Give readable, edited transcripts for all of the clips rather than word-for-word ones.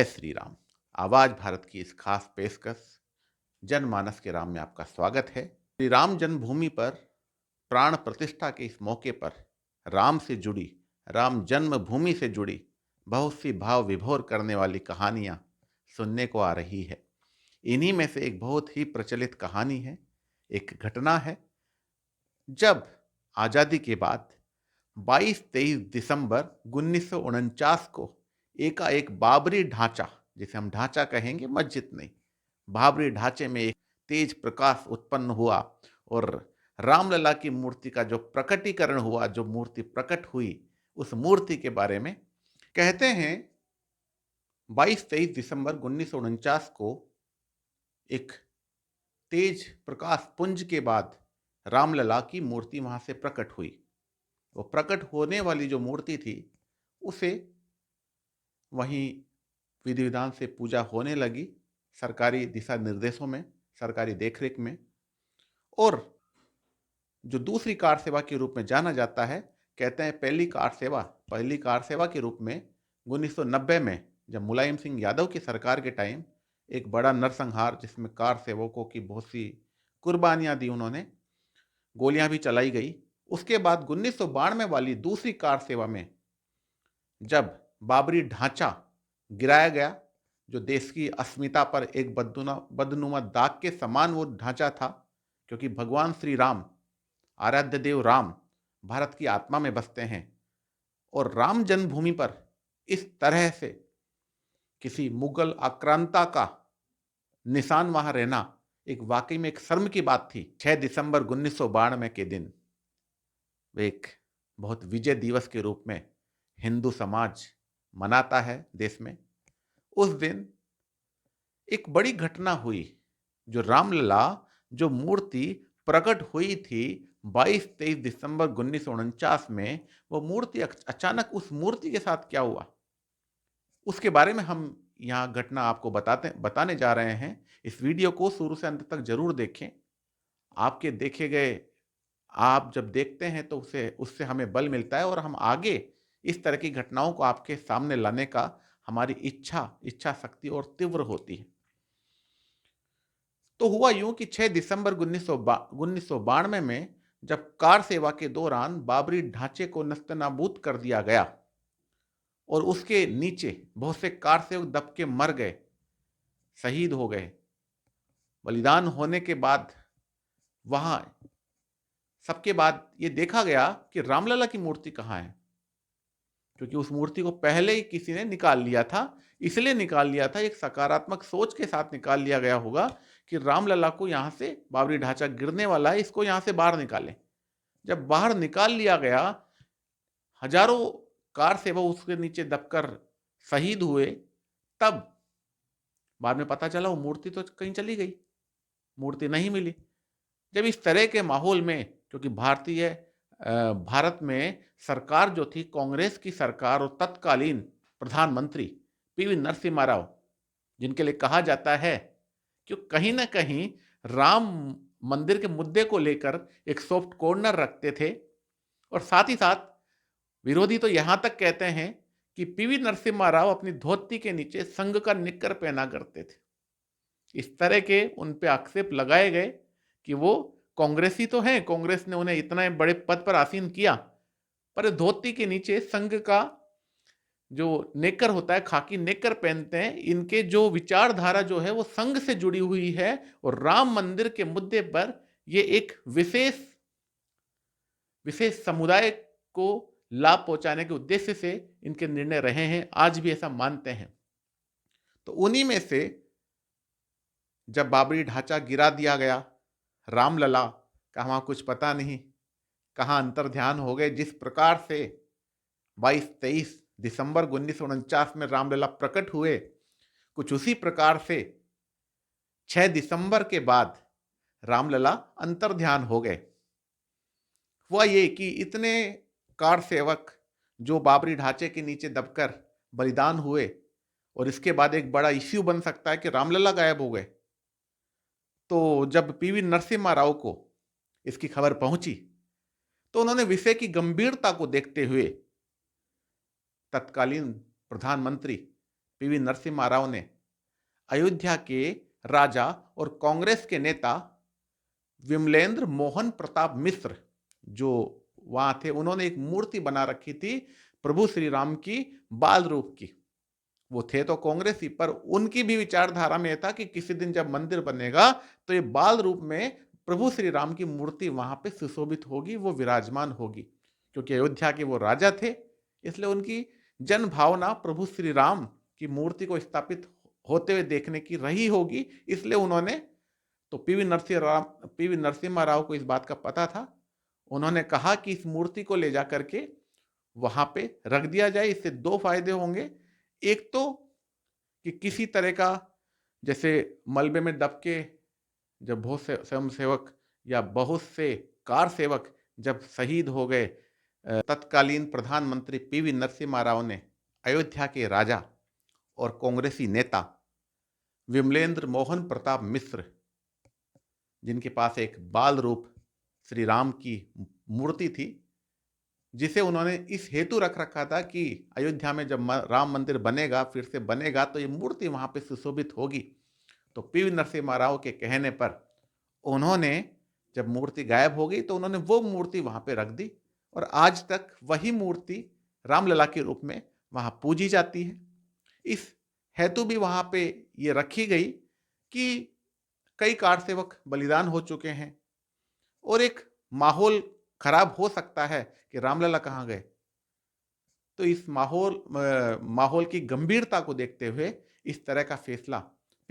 जय श्री राम। आवाज भारत की इस खास पेशकश जनमानस के राम में आपका स्वागत है। श्री राम जन्मभूमि पर प्राण प्रतिष्ठा के इस मौके पर राम से जुड़ी, राम जन्मभूमि से जुड़ी बहुत सी भाव विभोर करने वाली कहानियां सुनने को आ रही है। इन्हीं में से एक बहुत ही प्रचलित कहानी है, एक घटना है। जब आज़ादी के बाद 22-23 दिसंबर 1949 को एकाएक बाबरी ढांचा, जिसे हम ढांचा कहेंगे, मस्जिद नहीं, बाबरी ढांचे में एक तेज प्रकाश उत्पन्न हुआ और रामलला की मूर्ति का जो प्रकटीकरण हुआ, जो मूर्ति प्रकट हुई, उस मूर्ति के बारे में कहते हैं 22-23 दिसंबर 1949 को एक तेज प्रकाश पुंज के बाद रामलला की मूर्ति वहां से प्रकट हुई। वो प्रकट होने वाली जो मूर्ति थी, उसे वहीं विधि विधान से पूजा होने लगी, सरकारी दिशा निर्देशों में, सरकारी देखरेख में। और जो दूसरी कार सेवा के रूप में जाना जाता है, कहते हैं पहली कार सेवा के रूप में 1990 में, जब मुलायम सिंह यादव की सरकार के टाइम एक बड़ा नरसंहार, जिसमें कार सेवकों की बहुत सी कुर्बानियां दी उन्होंने, गोलियां भी चलाई गई। उसके बाद 1992 वाली दूसरी कार सेवा में जब बाबरी ढांचा गिराया गया, जो देश की अस्मिता पर एक बदनुमा दाग के समान वो ढांचा था, क्योंकि भगवान श्री राम, आराध्य देव राम, भारत की आत्मा में बसते हैं, और राम जन्मभूमि पर इस तरह से किसी मुगल आक्रांता का निशान वहां रहना एक वाकई में एक शर्म की बात थी। 6 दिसंबर 1992 के दिन वे एक बहुत विजय दिवस के रूप में हिंदू समाज मनाता है देश में। उस दिन एक बड़ी घटना हुई। जो रामलला, जो मूर्ति प्रकट हुई थी 22-23 दिसंबर 1949 में, वो मूर्ति अचानक, उस मूर्ति के साथ क्या हुआ, उसके बारे में हम यहाँ घटना आपको बताने जा रहे हैं। इस वीडियो को शुरू से अंत तक जरूर देखें। आपके देखे गए, आप जब देखते हैं तो उससे उससे हमें बल मिलता है, और हम आगे इस तरह की घटनाओं को आपके सामने लाने का हमारी इच्छा शक्ति और तीव्र होती है। तो हुआ यूं कि 6 दिसंबर 1992 में जब कार सेवा के दौरान बाबरी ढांचे को नस्तनाबूद कर दिया गया और उसके नीचे बहुत से कार सेवक दब के मर गए, शहीद हो गए, बलिदान होने के बाद वहां सबके बाद ये देखा गया कि रामलला की मूर्ति कहाँ है, क्योंकि उस मूर्ति को पहले ही किसी ने निकाल लिया था। इसलिए निकाल लिया था, एक सकारात्मक सोच के साथ निकाल लिया गया होगा कि रामलला को यहां से, बाबरी ढांचा गिरने वाला है, इसको यहां से बाहर निकालें। जब बाहर निकाल लिया गया, हजारों कार सेवक उसके नीचे दबकर शहीद हुए, तब बाद में पता चला वो मूर्ति तो कहीं चली गई, मूर्ति नहीं मिली। जब इस तरह के माहौल में, क्योंकि भारत में सरकार जो थी, कांग्रेस की सरकार, और तत्कालीन प्रधानमंत्री पीवी नरसिम्हा राव, जिनके लिए कहा जाता है कि कहीं ना कहीं राम मंदिर के मुद्दे को लेकर एक सॉफ्ट कॉर्नर रखते थे, और साथ ही साथ विरोधी तो यहां तक कहते हैं कि पीवी नरसिम्हा राव अपनी धोती के नीचे संघ का निक्कर पहना करते थे। इस तरह के उन पे आक्षेप लगाए गए कि वो कांग्रेसी तो हैं, कांग्रेस ने उन्हें इतना बड़े पद पर आसीन किया, पर धोती के नीचे संघ का जो नेकर होता है, खाकी नेकर पहनते हैं। इनके जो विचारधारा जो है वो संघ से जुड़ी हुई है, और राम मंदिर के मुद्दे पर ये एक विशेष समुदाय को लाभ पहुंचाने के उद्देश्य से इनके निर्णय रहे हैं, आज भी ऐसा मानते हैं। तो उन्हीं में से जब बाबरी ढांचा गिरा दिया गया, रामलला का वहां कुछ पता नहीं कहां अंतर ध्यान हो गए। जिस प्रकार से 22-23 दिसंबर 1949 में रामलला प्रकट हुए, कुछ उसी प्रकार से 6 दिसंबर के बाद रामलला अंतर ध्यान हो गए। हुआ ये कि इतने कार सेवक जो बाबरी ढांचे के नीचे दबकर बलिदान हुए, और इसके बाद एक बड़ा इश्यू बन सकता है कि रामलला गायब हो गए। तो जब पीवी नरसिम्हा राव को इसकी खबर पहुंची, तो उन्होंने विषय की गंभीरता को देखते हुए तत्कालीन प्रधानमंत्री पीवी नरसिम्हा राव ने अयोध्या के राजा और कांग्रेस के नेता विमलेंद्र मोहन प्रताप मिश्र जो वहां थे, उन्होंने एक मूर्ति बना रखी थी प्रभु श्री राम की बाल रूप की। वो थे तो कांग्रेसी, पर उनकी भी विचारधारा में था कि किसी दिन जब मंदिर बनेगा तो ये बाल रूप में प्रभु श्री राम की मूर्ति वहां पे सुशोभित होगी, वो विराजमान होगी। क्योंकि अयोध्या के वो राजा थे, इसलिए उनकी जन भावना प्रभु श्री राम की मूर्ति को स्थापित होते हुए देखने की रही होगी। इसलिए उन्होंने, तो पीवी नरसिम्हा राव को इस बात का पता था। उन्होंने कहा कि इस मूर्ति को ले जाकर के वहां पे रख दिया जाए। इससे दो फायदे होंगे। एक तो कि किसी तरह का, जैसे मलबे में दब के जब बहुत से स्वयं सेवक या बहुत से कार सेवक जब शहीद हो गए, तत्कालीन प्रधानमंत्री पीवी नरसिम्हा राव ने अयोध्या के राजा और कांग्रेसी नेता विमलेंद्र मोहन प्रताप मिश्र, जिनके पास एक बाल रूप श्री राम की मूर्ति थी, जिसे उन्होंने इस हेतु रख रखा था कि अयोध्या में जब राम मंदिर बनेगा, फिर से बनेगा, तो ये मूर्ति वहां पे सुशोभित होगी। तो पीवी नरसिम्हा राव के कहने पर उन्होंने, जब मूर्ति गायब हो गई तो उन्होंने वो मूर्ति वहां पे रख दी, और आज तक वही मूर्ति रामलला के रूप में वहां पूजी जाती है। इस हेतु भी वहां पे ये रखी गई कि कई कार सेवक बलिदान हो चुके हैं और एक माहौल खराब हो सकता है कि रामलला कहाँ गए। तो इस माहौल की गंभीरता को देखते हुए इस तरह का फैसला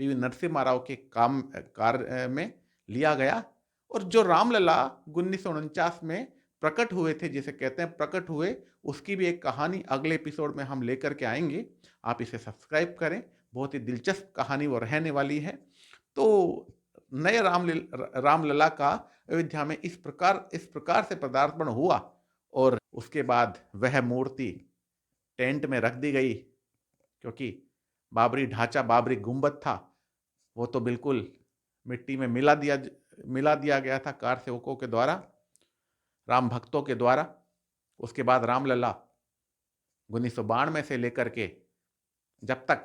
पीवी नरसिम्हा राव के कार्य में लिया गया। और जो रामलला 1949 में प्रकट हुए थे, जिसे कहते हैं प्रकट हुए, उसकी भी एक कहानी अगले एपिसोड में हम लेकर के आएंगे। आप इसे सब्सक्राइब करें, बहुत ही दिलचस्प कहानी वो रहने वाली है। तो नए रामलला का अयोध्या में इस प्रकार से पदार्पण हुआ, और उसके बाद वह मूर्ति टेंट में रख दी गई, क्योंकि बाबरी ढांचा, बाबरी गुंबद था, वो तो बिल्कुल मिट्टी में मिला दिया गया था कार सेवकों के द्वारा, राम भक्तों के द्वारा। उसके बाद रामलला 1992 से लेकर के जब तक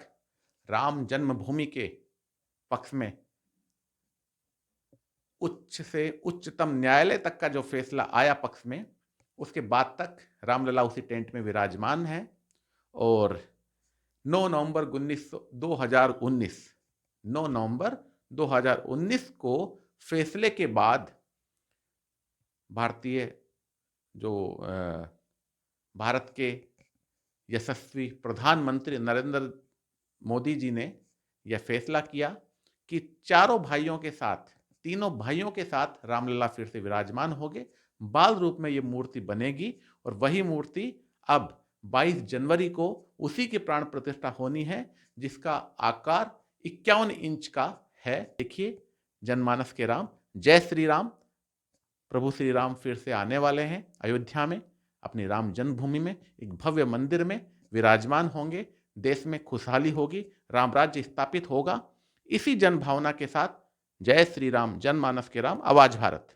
राम जन्मभूमि के पक्ष में उच्च से उच्चतम न्यायालय तक का जो फैसला आया पक्ष में, उसके बाद तक रामलला उसी टेंट में विराजमान है। और 9 नवंबर 2019 को फैसले के बाद भारत के यशस्वी प्रधानमंत्री नरेंद्र मोदी जी ने यह फैसला किया कि तीनों भाइयों के साथ रामलला फिर से विराजमान होंगे, बाल रूप में यह मूर्ति बनेगी। और वही मूर्ति अब 22 जनवरी को उसी की प्राण प्रतिष्ठा होनी है, जिसका आकार 51 इंच का है। देखिए, जनमानस के राम, जय श्री राम। प्रभु श्री राम फिर से आने वाले हैं अयोध्या में, अपनी राम जन्मभूमि में एक भव्य मंदिर में विराजमान होंगे। देश में खुशहाली होगी, राम राज्य स्थापित होगा। इसी जन भावना के साथ जय श्री राम, जनमानस के राम, आवाज भारत।